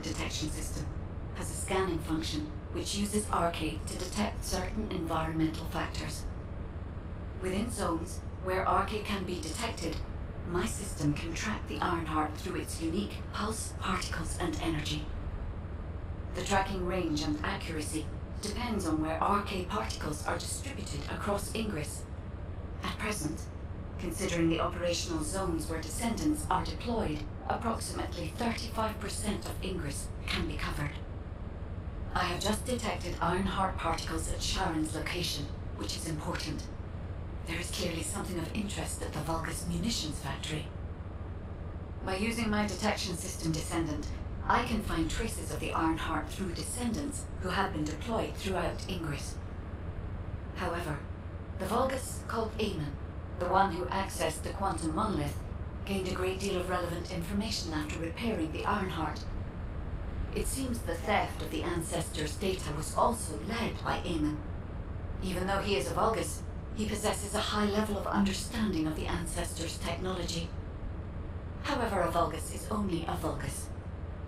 detection system has a scanning function which uses RK to detect certain environmental factors. Within zones where RK can be detected, my system can track the Ironheart through its unique pulse, particles, and energy. The tracking range and accuracy depends on where RK particles are distributed across Ingress. At present, considering the operational zones where Descendants are deployed, approximately 35% of Ingress can be covered. I have just detected Ironheart particles at Sharon's location, which is important. There is clearly something of interest at the Vulgus munitions factory. By using my detection system Descendant, I can find traces of the Ironheart through Descendants who have been deployed throughout Ingress. However, the Vulgus called Eamon, the one who accessed the quantum monolith, gained a great deal of relevant information after repairing the Ironheart. It seems the theft of the Ancestors' data was also led by Eamon. Even though he is a Vulgus, he possesses a high level of understanding of the Ancestors' technology. However, a Vulgus is only a Vulgus.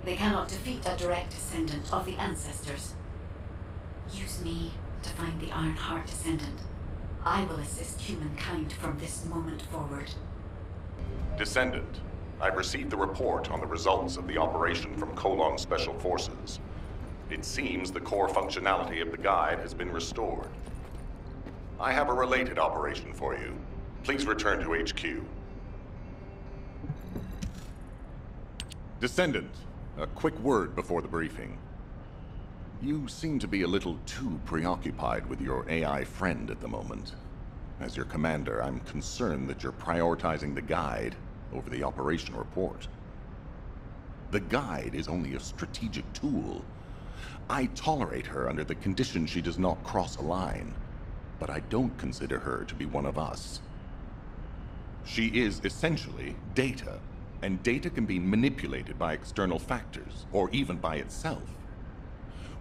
They cannot defeat a direct descendant of the Ancestors. Use me to find the Ironheart Descendant. I will assist humankind from this moment forward. Descendant, I've received the report on the results of the operation from Colon Special Forces. It seems the core functionality of the guide has been restored. I have a related operation for you. Please return to HQ. Descendant, a quick word before the briefing. You seem to be a little too preoccupied with your AI friend at the moment. As your commander, I'm concerned that you're prioritizing the guide over the operation report. The guide is only a strategic tool. I tolerate her under the condition she does not cross a line, but I don't consider her to be one of us. She is essentially data, and data can be manipulated by external factors, or even by itself.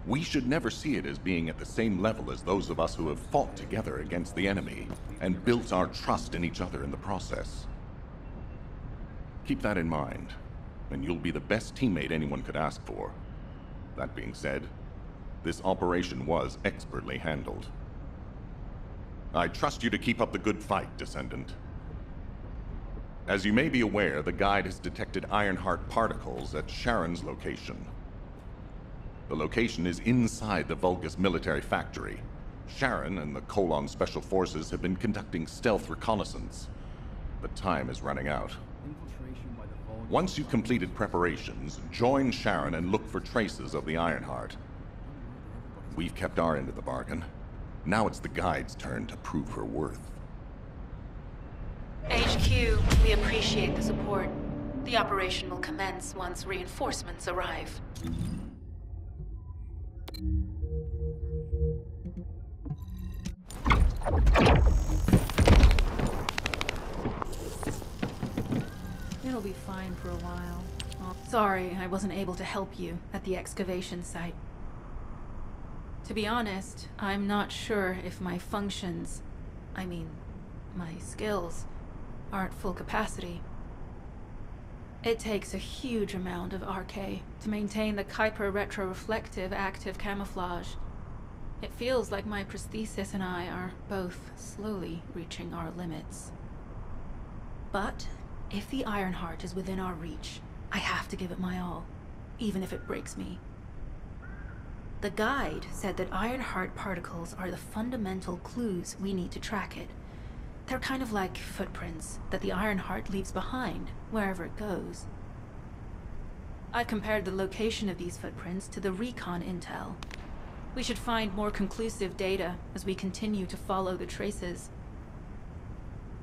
We should never see it as being at the same level as those of us who have fought together against the enemy and built our trust in each other in the process. Keep that in mind, and you'll be the best teammate anyone could ask for. That being said, this operation was expertly handled. I trust you to keep up the good fight, Descendant. As you may be aware, the guide has detected Ironheart particles at Sharon's location. The location is inside the Vulgus military factory. Sharon and the Colon Special Forces have been conducting stealth reconnaissance, but time is running out. Once you've completed preparations, join Sharon and look for traces of the Ironheart. We've kept our end of the bargain. Now it's the guide's turn to prove her worth. HQ, we appreciate the support. The operation will commence once reinforcements arrive. It'll be fine for a while. Oh, sorry, I wasn't able to help you at the excavation site. To be honest, I'm not sure if my functions, my skills, are at full capacity. It takes a huge amount of RK to maintain the Kuiper retroreflective active camouflage. It feels like my prosthesis and I are both slowly reaching our limits. But if the Ironheart is within our reach, I have to give it my all, even if it breaks me. The guide said that Ironheart particles are the fundamental clues we need to track it. They're kind of like footprints that the Ironheart leaves behind, wherever it goes. I've compared the location of these footprints to the recon intel. We should find more conclusive data as we continue to follow the traces.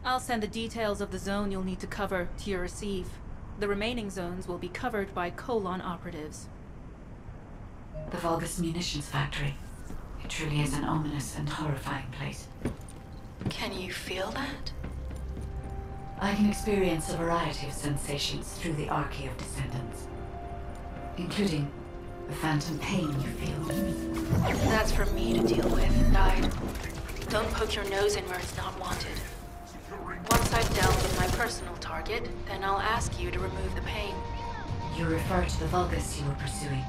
I'll send the details of the zone you'll need to cover to your receive. The remaining zones will be covered by Colon operatives. The Vulgus munitions factory. It truly is an ominous and horrifying place. Can you feel that? I can experience a variety of sensations through the Archae of Descendants, including the phantom pain you feel. That's for me to deal with, Guide. Don't poke your nose in where it's not wanted. Once I've dealt with my personal target, then I'll ask you to remove the pain. You refer to the Vulgus you were pursuing.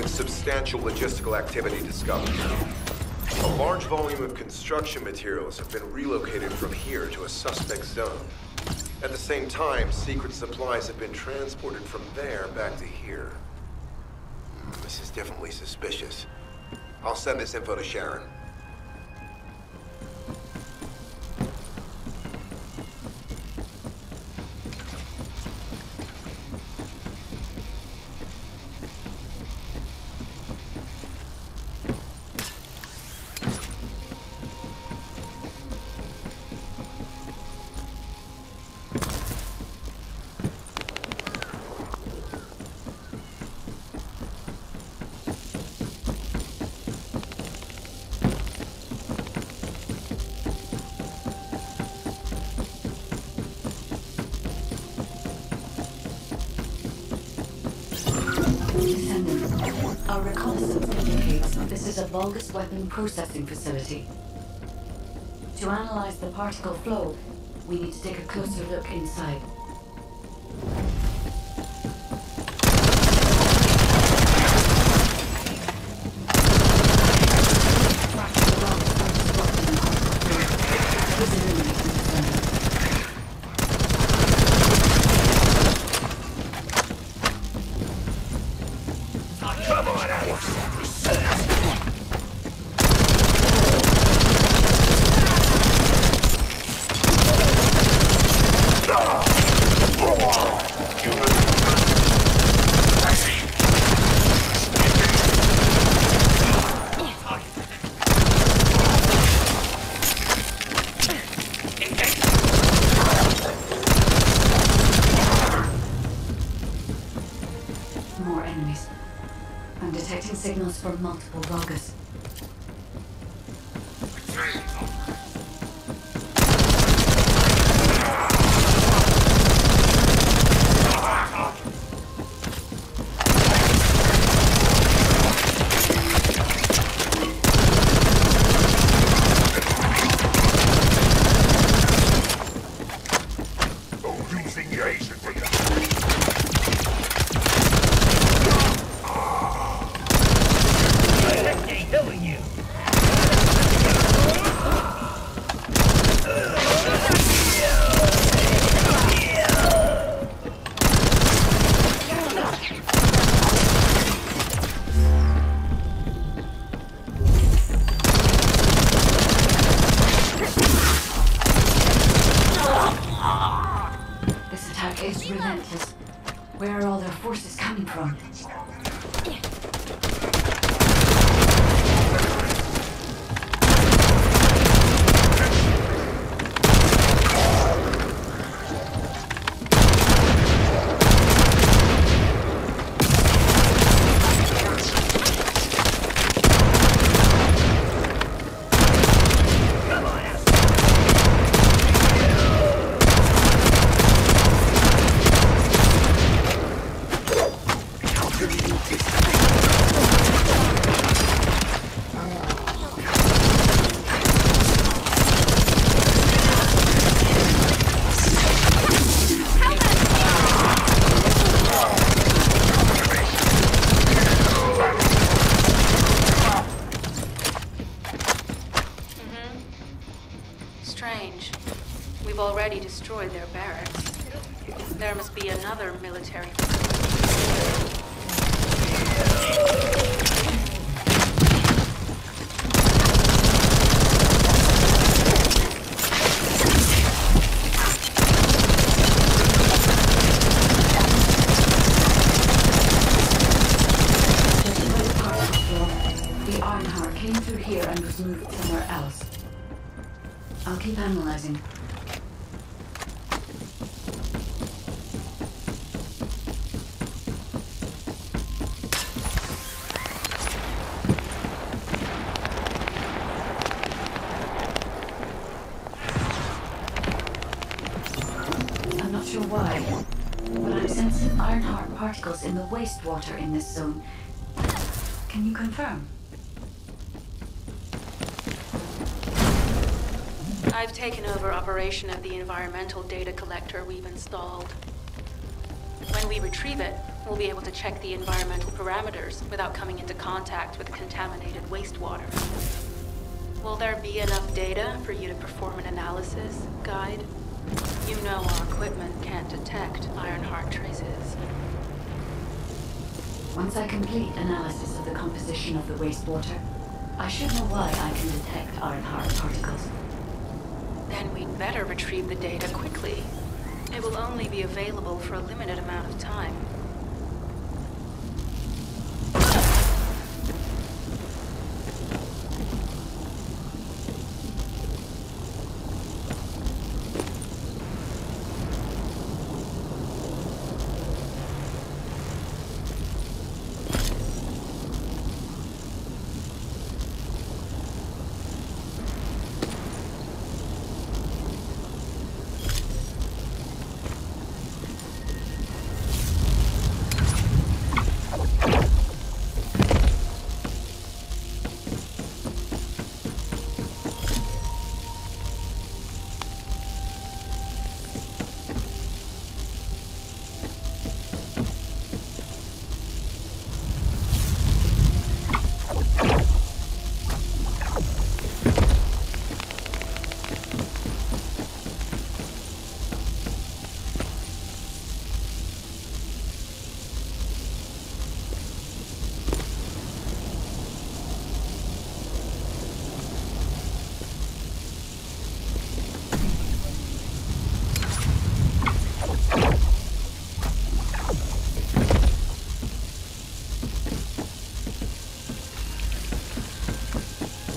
Substantial logistical activity discovered. A large volume of construction materials have been relocated from here to a suspect zone. At the same time, secret supplies have been transported from there back to here. This is definitely suspicious. I'll send this info to Sharon. Descendant, our reconnaissance indicates this is a Vulgus weapon processing facility. To analyze the particle flow, we need to take a closer look inside. More enemies. I'm detecting signals from multiple Vulgus. already destroyed their barracks. There must be another military facility. The IRONHEART came through here and was moved somewhere else. I'll keep analyzing. I'm not sure why, but I'm sensing IRONHEART particles in the wastewater in this zone. Can you confirm? I've taken over operation of the environmental data collector we've installed. When we retrieve it, we'll be able to check the environmental parameters without coming into contact with contaminated wastewater. Will there be enough data for you to perform an analysis, Guide? You know our equipment can't detect IRONHEART traces. Once I complete analysis of the composition of the wastewater, I should know why I can detect IRONHEART particles. Then we'd better retrieve the data quickly. It will only be available for a limited amount of time.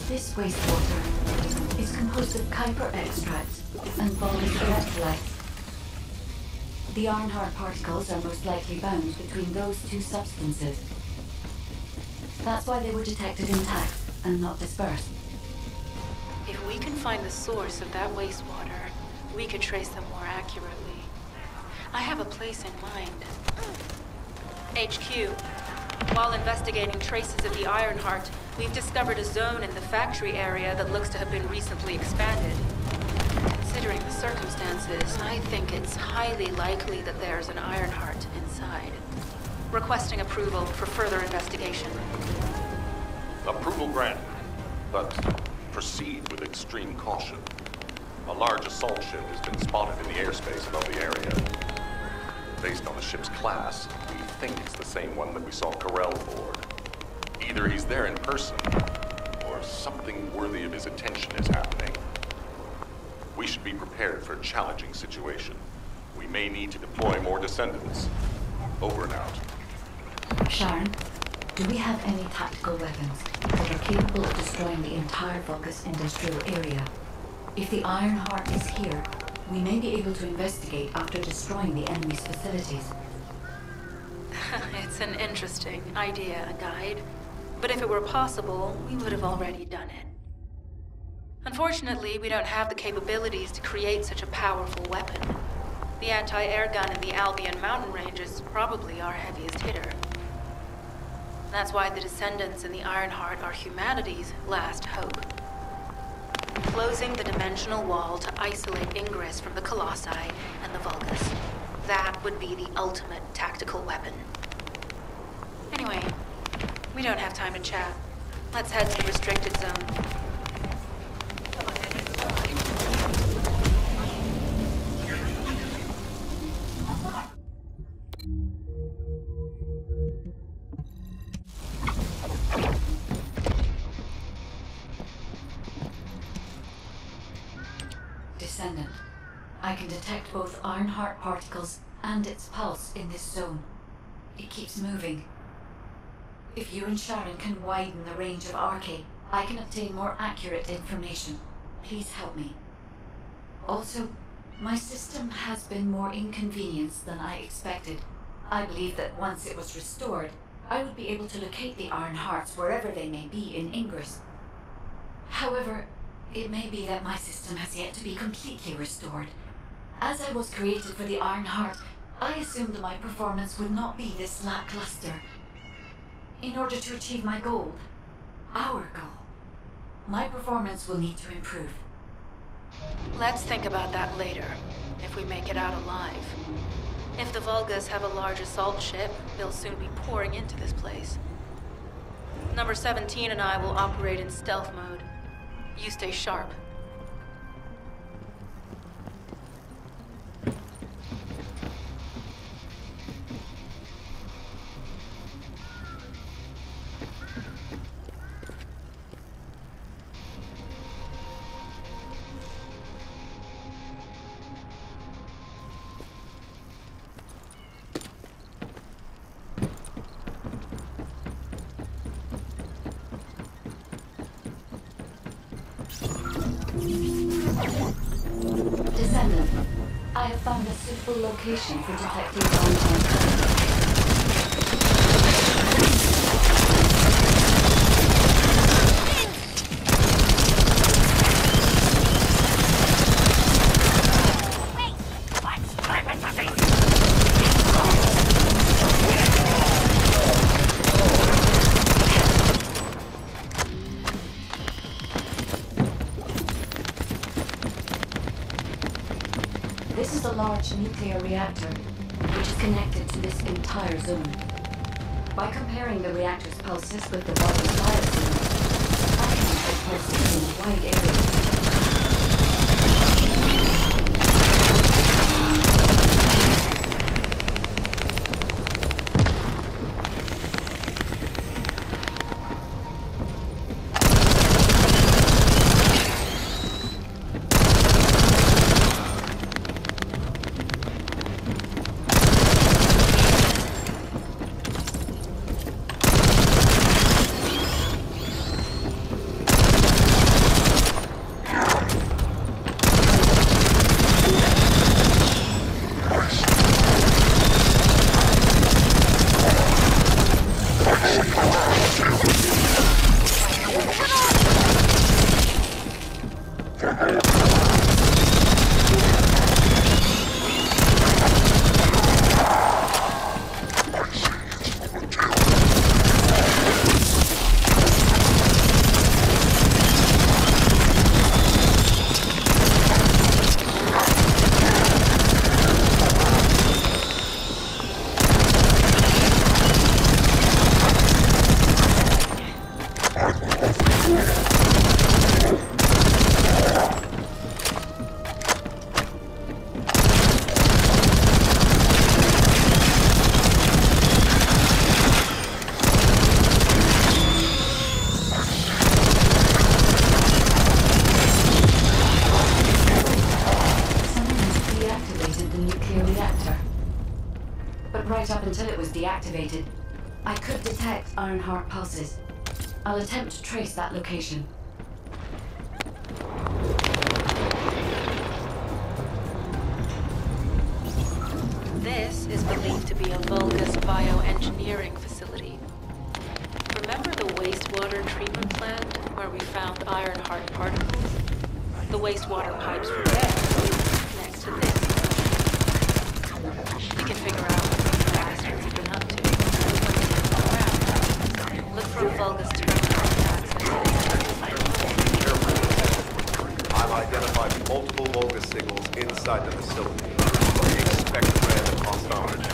This wastewater is composed of Kuiper extracts and Vulgus electrolytes. The IRONHEART particles are most likely bound between those two substances. That's why they were detected intact and not dispersed. If we can find the source of that wastewater, we could trace them more accurately. I have a place in mind. HQ. While investigating traces of the IRONHEART, we've discovered a zone in the factory area that looks to have been recently expanded. Considering the circumstances, I think it's highly likely that there's an IRONHEART inside. Requesting approval for further investigation. Approval granted, but proceed with extreme caution. A large assault ship has been spotted in the airspace above the area. Based on the ship's class, we think it's the same one that we saw Corell aboard. Either he's there in person, or something worthy of his attention is happening. We should be prepared for a challenging situation. We may need to deploy more Descendants. Over and out. Sharon, do we have any tactical weapons that are capable of destroying the entire Vulgus industrial area? If the IRONHEART is here, we may be able to investigate after destroying the enemy's facilities. It's an interesting idea, Guide. But if it were possible, we would have already done it. Unfortunately, we don't have the capabilities to create such a powerful weapon. The anti-air gun in the Albion mountain range is probably our heaviest hitter. That's why the Descendants in the IRONHEART are humanity's last hope. Closing the dimensional wall to isolate ingress from the Colossi and the Vulgus. That would be the ultimate tactical weapon. Anyway, we don't have time to chat. Let's head to the restricted zone. Descendant. I can detect both IRONHEART particles and its pulse in this zone. It keeps moving. If you and Sharon can widen the range of Arche, I can obtain more accurate information. Please help me. Also, my system has been more inconvenienced than I expected. I believe that once it was restored, I would be able to locate the IRONHEARTs wherever they may be in Ingress. However, it may be that my system has yet to be completely restored. As I was created for the IRONHEART, I assumed my performance would not be this lackluster. In order to achieve my goal, our goal, my performance will need to improve. Let's think about that later, if we make it out alive. If the Vulgas have a large assault ship, they'll soon be pouring into this place. Number 17 and I will operate in stealth mode. You stay sharp. Descendant, I have found a suitable location for detecting IRONHEART. This is a large nuclear reactor, which is connected to this entire zone. By comparing the reactor's pulses with the body's biosigns, I can detect pulses in a wide area. Right up until it was deactivated, I could detect IRONHEART pulses. I'll attempt to trace that location. This is believed to be a Vulgus bioengineering facility. Remember the wastewater treatment plant where we found IRONHEART particles? The wastewater pipes were there, next to this. We can figure out what these bastards have been up to. Look for a Vulgus terminal access. I've identified multiple Vulgus signals inside the facility. We expect random hostile attacks.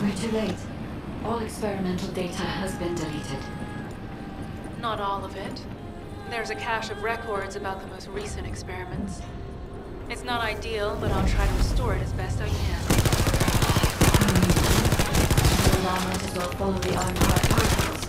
We're too late. All experimental data has been deleted. Not all of it. There's a cache of records about the most recent experiments. It's not ideal, but I'll try to restore it as best I can. Well, I might as well follow the IRONHEART particles.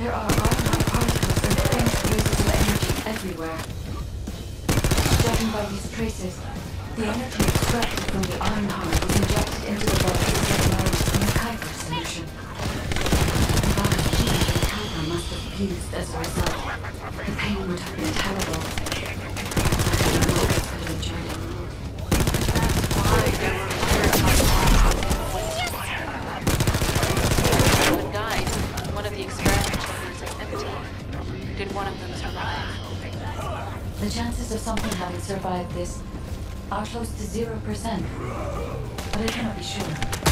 There are IRONHEART particles and faint traces of energy everywhere. Judging by these traces, the energy extracted from the IRONHEART was injected into the body as a Mystacular solution. The body heat and Kuiper must have fused as a result. The pain would have been terrible. I don't know if I could have endured it. That's why there were died. One of the experiment chambers is empty. Did one of them survive? The chances of something having survived this are close to 0%, but I cannot be sure.